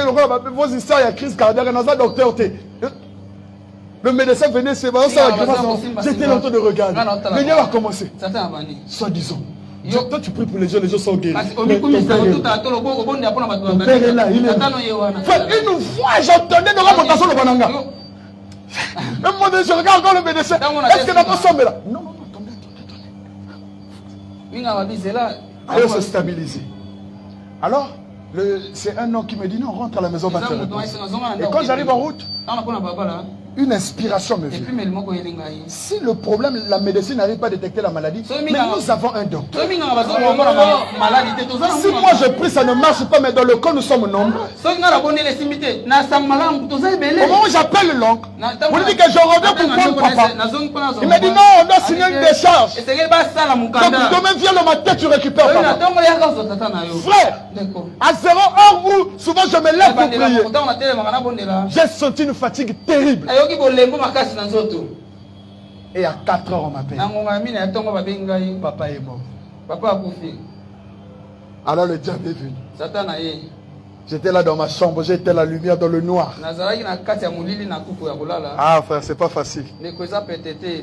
vos histoires, il y a crise cardiaque, il y a un docteur. Le médecin venait, c'est bon, j'étais en train de regarder. Le diable a commencé. Soi-disant. Toi, tu pries pour les gens sont guéris. Mais ton père est là, il est là. Frère, une fois, j'entendais dans la montation le bananga. À un moment donné, je regarde encore le médecin. Est-ce que n'a pas sommet là? Non, attendez. Alors, se stabiliser. Alors, c'est un homme qui me dit non, rentre à la maison. Et quand j'arrive en route, une inspiration me vient. Si le problème, la médecine n'arrive pas à détecter la maladie, mais nous avons un docteur. Si moi je prie, ça ne marche pas, mais dans le corps nous sommes nombreux. Au moment où j'appelle l'oncle, on lui dit que je reviens pour prendre papa. Il me dit non, on doit signer une décharge. Donc demain viens le matin, tu récupères papa. Frère, à 0 heure où souvent je me lève pour prier, j'ai senti une fatigue terrible. Et à 4 heures on m'appelle. Papa est mort. Alors le diable est venu. J'étais là dans ma chambre, j'étais la lumière dans le noir. Ah frère, c'est pas facile.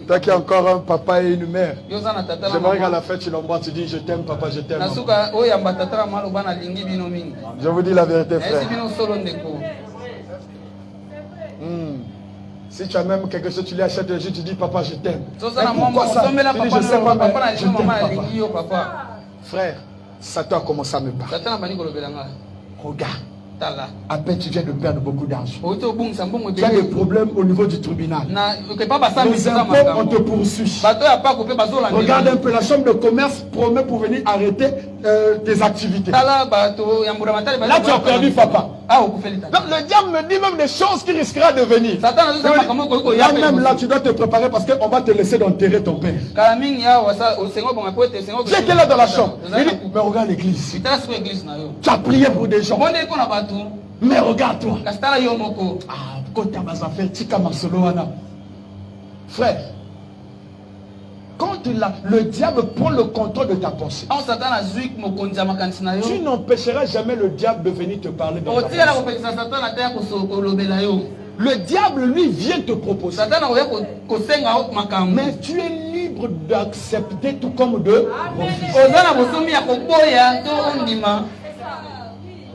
Toi qui as encore un papa et une mère, j'aimerais qu'à la fête tu l'embrasses, tu dis je t'aime papa, je t'aime. Je vous dis la vérité frère. Si tu as même quelque chose, tu lui achètes le jus, tu dis papa je t'aime. Pourquoi ça? Tu dis je sais pas, mais je t'aime papa. Frère, Satan a commencé à me parler. Regarde. À peine tu viens de perdre beaucoup d'argent. Tu as des problèmes au niveau du tribunal. Les impôts, on te poursuit. Regarde un peu, la chambre de commerce promet pour venir arrêter tes activités. Là, tu as perdu papa. Donc, le diable me dit même des choses qui risquera de venir. Là, même là, tu dois te préparer parce qu'on va te laisser d'enterrer ton père. Dieu qui est là dans la chambre. Il dit, mais regarde l'église. Tu as prié pour des gens. Mais regarde-toi. Frère, quand le diable prend le contrôle de ta pensée, tu n'empêcheras jamais le diable de venir te parler dans ta pensée. Le diable, lui, vient te proposer. Mais tu es libre d'accepter tout comme de refuser.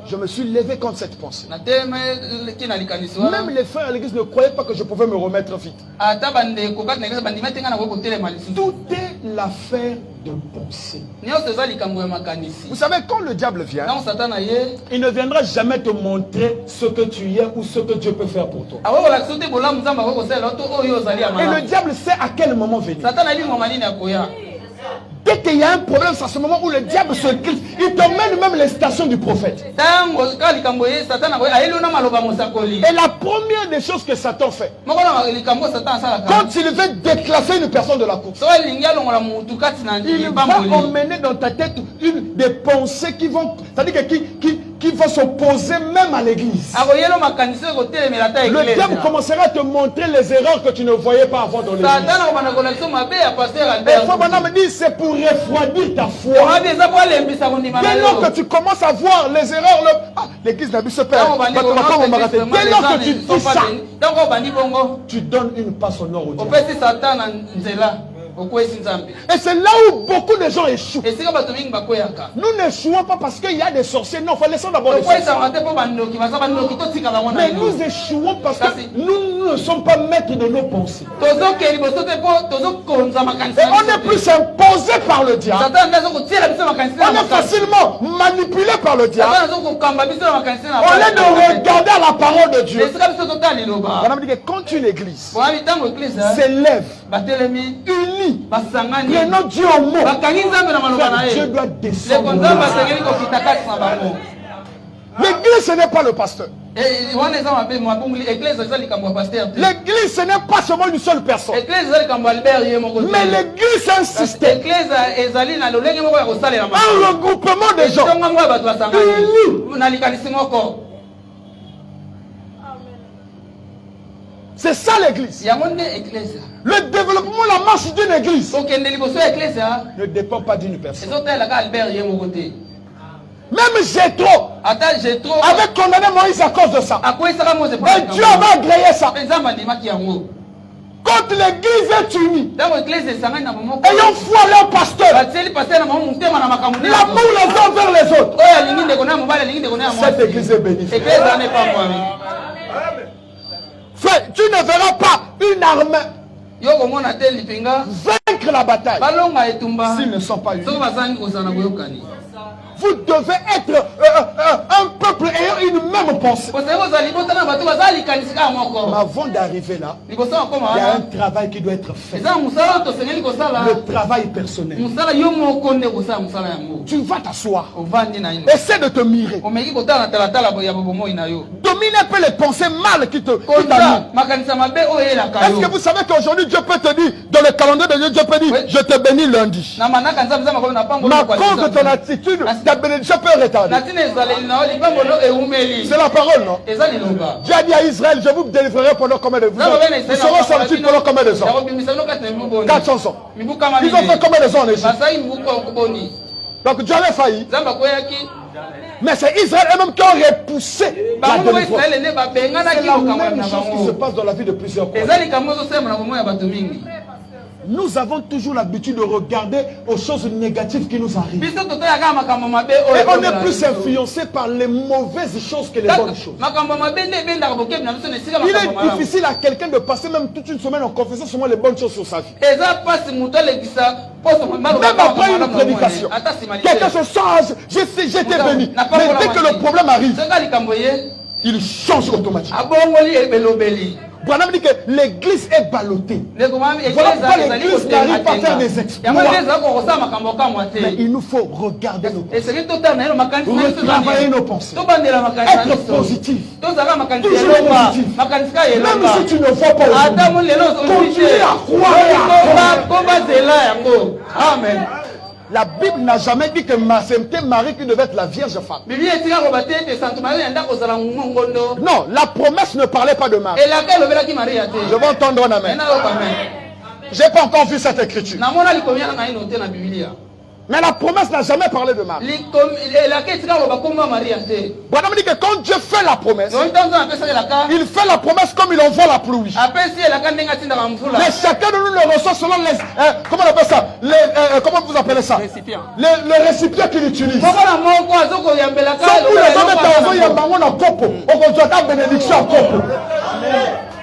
Je me suis levé contre cette pensée. Même les frères à l'église ne croyaient pas que je pouvais me remettre vite. Tout est l'affaire de pensée. Vous savez, quand le diable vient, il ne viendra jamais te montrer ce que tu es ou ce que Dieu peut faire pour toi. Et le diable sait à quel moment venir. Dès qu'il y a un problème, c'est à ce moment où le diable se glisse. Il t'emmène même les stations du prophète. Et la première des choses que Satan fait, quand il veut déclasser une personne de la course, il va emmener dans ta tête des pensées qui vont, c'est-à-dire qui vont s'opposer même à l'église. Le diable commencera à te montrer les erreurs que tu ne voyais pas avant dans l'église. Et Fabana me dit, c'est pour refroidir ta foi. Dès lors que tu commences à voir les erreurs, l'église n'a plus ce père. Dès lors que tu dis ça, tu donnes une passe au nord au diable. Et c'est là où beaucoup de gens échouent. Nous n'échouons pas parce qu'il y a des sorciers. Non, il faut laisser d'abord les sorciers. Mais nous échouons parce que nous ne sommes pas maîtres de nos pensées. Et on est plus imposé par le diable. On est facilement manipulé par le diable. Au lieu de regarder à la parole de Dieu. On a dit que quand une église s'élève, unie, prenons Dieu au mot, Dieu doit descendre. L'église, ce n'est pas le pasteur. L'église, ce n'est pas seulement une seule personne. Mais l'église, c'est un système. Un regroupement de gens. C'est ça l'église. Le développement, la marche d'une église ne dépend pas d'une personne. Même Jétro avait condamné Moïse à cause de ça. Et Dieu avait agréé ça. Quand l'église est unie, ayant foi à leur pasteur, l'amour les uns vers les autres, cette église est bénéfique. Frère, tu ne verras pas une armée vaincre la bataille s'ils ne sont pas unis. Vous devez être un peuple ayant une même pensée. Mais avant d'arriver là, il y a un travail qui doit être fait. Le travail personnel. Tu vas t'asseoir. Essaie de te mirer. Domine un peu les pensées mal qui t'animent. Est-ce que vous savez qu'aujourd'hui Dieu peut te dire, dans le calendrier de Dieu, Dieu peut dire, je te bénis lundi. Mais à cause de ton attitude, ta bénédiction peut retarder. C'est la parole, non? Dieu a dit à Israël, je vous délivrerai pendant combien de temps? Vous serez sortis pendant combien de temps? 400 ans. Ils ont fait combien de temps en Égypte? Donc Dieu avait failli. Mais c'est Israël eux-mêmes qui ont repoussé la délivrance. C'est la même chose qui se passe dans la vie de plusieurs personnes. Nous avons toujours l'habitude de regarder aux choses négatives qui nous arrivent. Et on est plus influencé par les mauvaises choses que les bonnes choses. Il est difficile à quelqu'un de passer même toute une semaine en confessant seulement les bonnes choses sur sa vie. Même après une prédication, quelqu'un se change, j'étais béni. Mais dès que le problème arrive, il change automatiquement. Branham dit que l'église est ballottée. Voilà pourquoi l'église n'arrive pas à faire des exploits. Mais il nous faut regarder nos pensées. Retravailler nos pensées. Être positif. Toujours positif. Même si tu ne vois pas aujourd'hui, continue à croire. Amen. La Bible n'a jamais dit que c'était Marie qui devait être la Vierge femme. Non, la promesse ne parlait pas de Marie. Je vais entendre un amen. Je n'ai pas encore vu cette écriture. Mais la promesse n'a jamais parlé de Marie. Branham dit que quand Dieu fait la promesse, il fait la promesse comme il envoie la pluie. Mais chacun de nous le reçoit selon les... comment on appelle ça? Comment vous appelez ça? Le récipient qu'il utilise. Donc vous les hommes il y a un bénédiction à copo.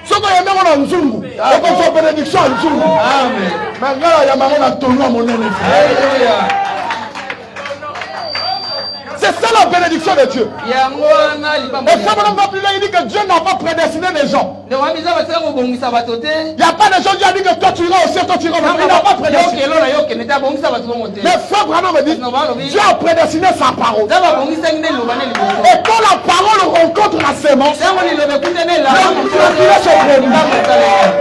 Ce qu'on y a dans Nzungu, on fait bénédiction à Nzungu. Amen. Maintenant, il y a un tournoi mon ennemi. C'est ça la bénédiction de Dieu. Et ça, il dit que Dieu n'a pas prédestiné les gens. Il n'y a pas de gens qui ont dit que toi tu iras au ciel, toi tu iras au ciel. Il n'a pas prédestiné. Mais Frère Branham me dit, Dieu a prédestiné sa parole. Et quand la parole rencontre la sémence, le miraculeux se produit.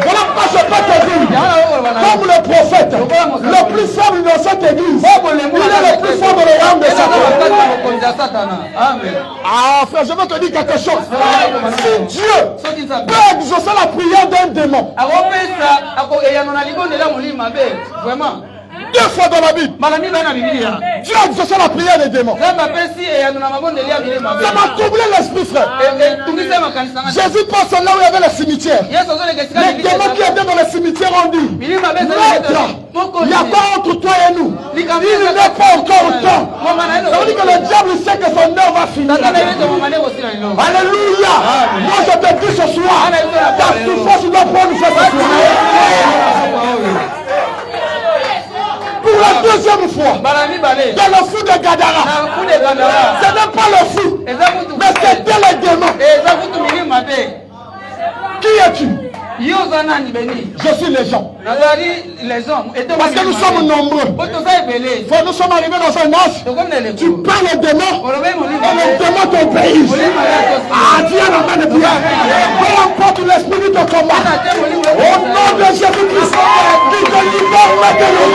Voilà pourquoi je peux te dire, comme le prophète, le plus faible dans cette église, il est le plus fort dans le royaume de Satan. Ah frère, je veux te dire quelque chose. Si Dieu peut exaucer la prière d'un démon, deux fois dans la Bible, Dieu a exaucé la prière des démons. Ça m'a troublé l'esprit, frère. Jésus passe là où il y avait le cimetière. Les démons qui étaient dans le cimetière ont dit, Maître, il y a quoi entre toi et nous? Il n'est pas encore le temps. Ça veut dire que le diable sait que son heure va finir. Alléluia. Moi je te dis ce soir, ta souffrance doit prendre ce soir. Pour la deuxième fois, dans le fou de Gadara, ce n'est pas le fou, mais c'était les démons. Qui es-tu? Je suis les gens. Parce que nous sommes nombreux. Quand nous sommes arrivés dans un âge, tu parles aux démons et les démons t'obéissent. Ah, Dieu n'amène bien. Peu importe l'esprit de ton combat. Au nom de Jésus-Christ, qui te libère maintenant.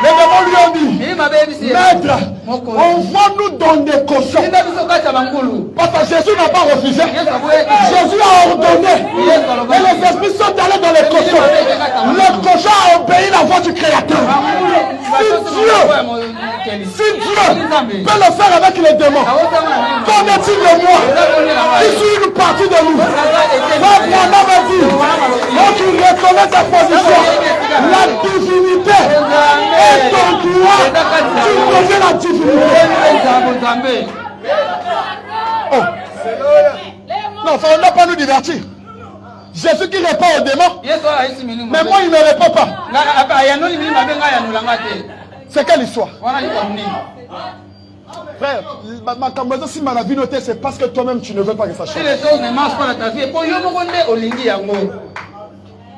Les démons lui ont dit, Maître, envoie-nous dans des cochons. Parce que Jésus n'a pas refusé. Jésus a ordonné. Et les esprits sont allés dans les cochons. Le cochon a obéi la voix du Créateur. Si Dieu peut le faire avec les démons, qu'en est-il de moi? Je suis une partie de nous. Frère Branham a dit, quand tu reconnais ta position, la divinité est ton droit, tu connais la divinité. Oh. Non, ça ne va pas nous divertir. Jésus qui répond aux démons, mais moi il ne répond pas. C'est quelle histoire? Frère, si ma vie notée, c'est parce que toi-même tu ne veux pas que ça change. Si les choses ne marchent pas dans ta vie,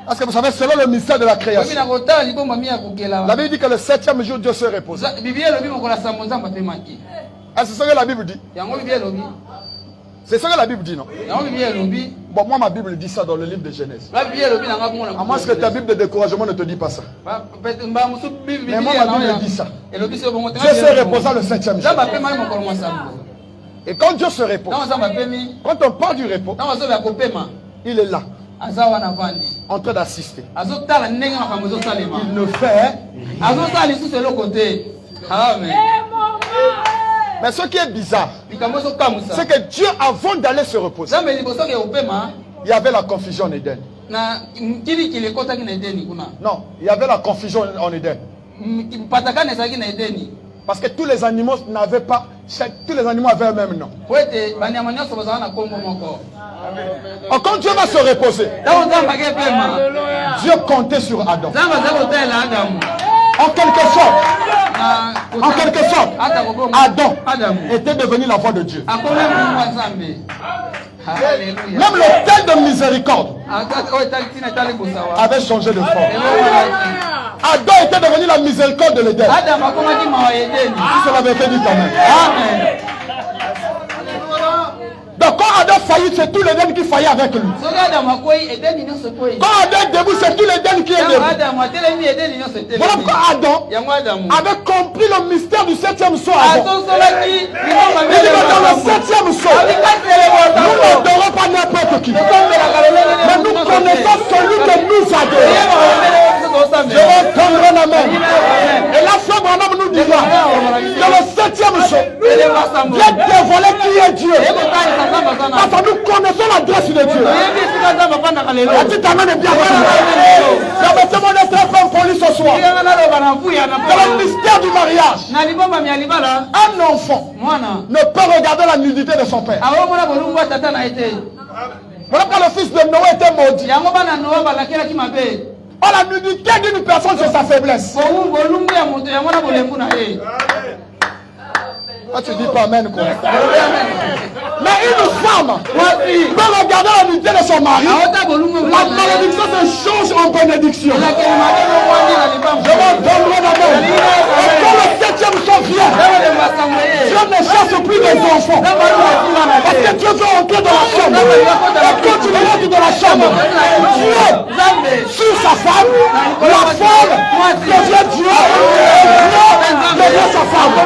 parce que vous savez, selon le mystère de la création, la Bible dit que le 7e jour, Dieu se repose. Est-ce que c'est ce que la Bible dit? C'est ce que la Bible dit, non? Bon, moi, ma Bible dit ça dans le livre de Genèse. À moins que ta Bible de découragement ne te dit pas ça. Mais moi, ma Bible dit ça. Dieu se reposa le 7e jour. Et quand Dieu se repose, quand on parle du repos, il est là, en train d'assister. Il ne fait rien. Mais ce qui est bizarre, c'est que Dieu, avant d'aller se reposer, il y avait la confusion en Éden. Non, il y avait la confusion en Éden. Parce que tous les animaux n'avaient pas, tous les animaux avaient un même nom. Quand Dieu va se reposer, Dieu comptait sur Adam. En quelque sorte, Adam était devenu la voix de Dieu. Même l'autel de miséricorde avait changé de forme. Adam était devenu la miséricorde de l'Éden. Si cela avait été dit quand même. Amen. Donc quand Adam faillit, c'est tout l'Éden qui faillit avec lui. Quand Adam est debout, c'est tout l'Éden qui est debout. Voilà pourquoi Adam avait compris le mystère du 7e soir. Il dit que dans le 7e soir, nous n'adorons pas n'importe qui. Mais nous connaissons celui que nous adorons. Je vais entendre un amen. Et la foi Branham nous dira, dans le 7e jour, Dieu dévoilait qui est Dieu. Parce que nous connaissons l'adresse de Dieu. La petite amen est bien retenue. Permettez-moi d'être un peu poli ce soir. Dans le mystère du mariage, un enfant ne peut regarder la nudité de son père. Voilà quand le fils de Noé était maudit. Oh, la nudité d'une personne, c'est sa faiblesse. Ah, tu dis pas amen quoi. Mais une femme peut regarder la nudité de son mari. La malédiction se change en bénédiction. Je vais entendre un amen. Et quand le 7e jour vient, Dieu ne cherche plus des enfants. Parce que Dieu veut entrer dans la chambre. Et quand tu rentres dans la chambre, Dieu sur sa femme, la femme devient Dieu, Dieu devient sa femme.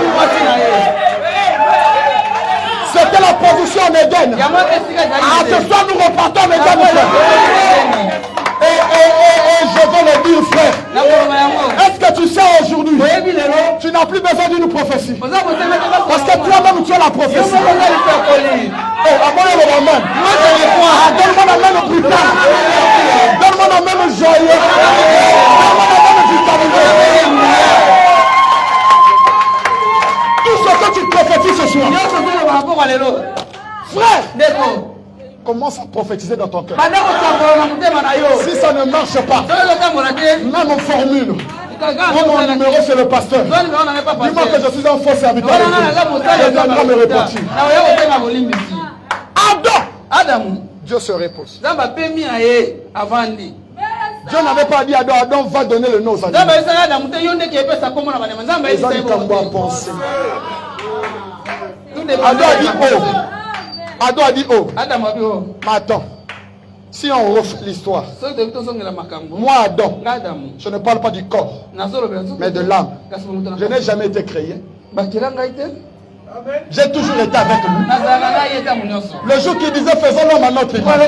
C'était la position en Éden. À ce soir, nous repartons en Éden. Et je veux le dire, frère. Est-ce que tu sais aujourd'hui, tu n'as plus besoin d'une prophétie. Parce que toi-même, tu as la prophétie. Oh, abonnez le amen. Donne-moi la main plus tard. Donne-moi la main joyeux. Donne-moi la main vitalisée. Tout ce que tu prophétises ce soir. Frère, commence à prophétiser dans ton cœur. Si ça ne marche pas, même en formule. Moi, mon numéro, c'est le pasteur. Dis-moi que je suis un faux serviteur. Je viendrai me repentir. Adam, Dieu se repose. Dieu n'avait pas dit à Adam, Adam va donner le nom aux animaux. Ils ont dit comme moi penser. Adam a dit oh. Adam a dit oh. Mais attends. Si on refait l'histoire, moi Adam, je ne parle pas du corps, mais de l'âme. Je n'ai jamais été créé. J'ai toujours été avec lui. Le jour qu'il disait faisons l'homme à notre image,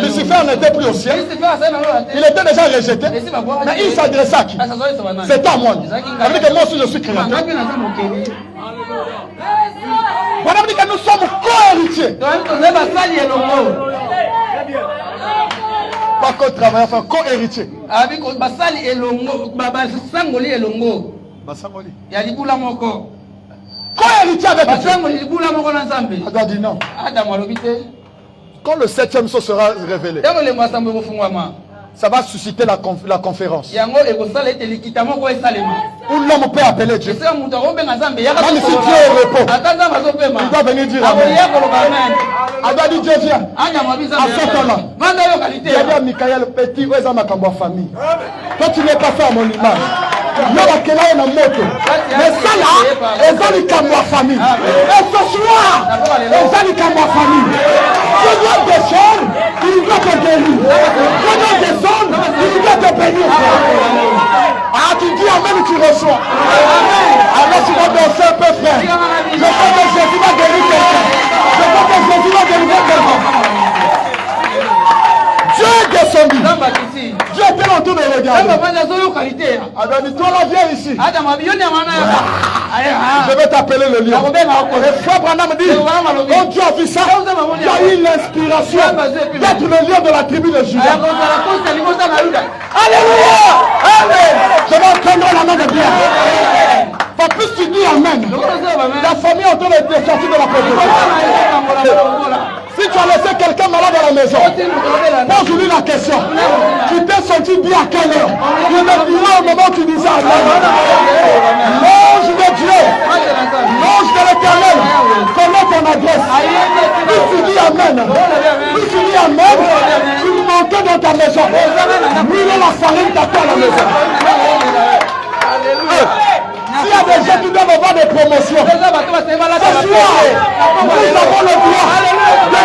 Lucifer n'était plus au ciel. Il était déjà rejeté. Mais il s'adressait à qui? C'est à moi. Ça veut dire que moi aussi je suis créateur. Voilà, veut dire que nous sommes co-héritiers. Pas co-travailleurs, enfin co-héritiers. Co-héritier avec Dieu. Adam dit non. Quand le 7e saut sera révélé, ça va susciter la conférence. Où l'homme peut appeler Dieu. Même si Dieu est au repos, il doit venir dire amen. Adam dit Dieu vient. À ce temps-là, il y a dit à Michael, petit, où est ma famille? Toi tu n'es pas fait à mon image. Mais ça là, ils ont dit qu'à ma famille. Et ce soir, ils ont dit qu'à ma famille. Je dois descendre, il doit te bénir. Je dois descendre, il doit te bénir. Ah, tu dis amen, tu reçois. Alors tu vas danser un peu, frère. Je crois que Jésus va guérir quelqu'un. Je crois que Jésus va guérir quelqu'un. Dieu est descendu. Dieu était en train de regarder. Alors dis-toi là, viens ici. Je vais t'appeler le lion. Et frère Branham dit, quand Dieu a vu ça, il y a eu l'inspiration d'être le lion de la tribu de Juda. Alléluia. Amen. Je vais entendre la main de Dieu. Pas plus tu dis amen. La famille est en train de sortir de la prophétie. Si tu as le laisser quelqu'un malade à la maison, pose-lui la question. Tu t'es senti bien à quelle heure? Il me dira au moment où tu disais Amen. L'ange de Dieu, l'ange de l'Éternel, connaît ton adresse. Plus tu dis Amen, plus tu dis Amen, tu montes dans ta maison. Lui, il la farine t'attend à la maison. S'il y a des gens qui doivent avoir des promotions, ce soir, nous avons le droit de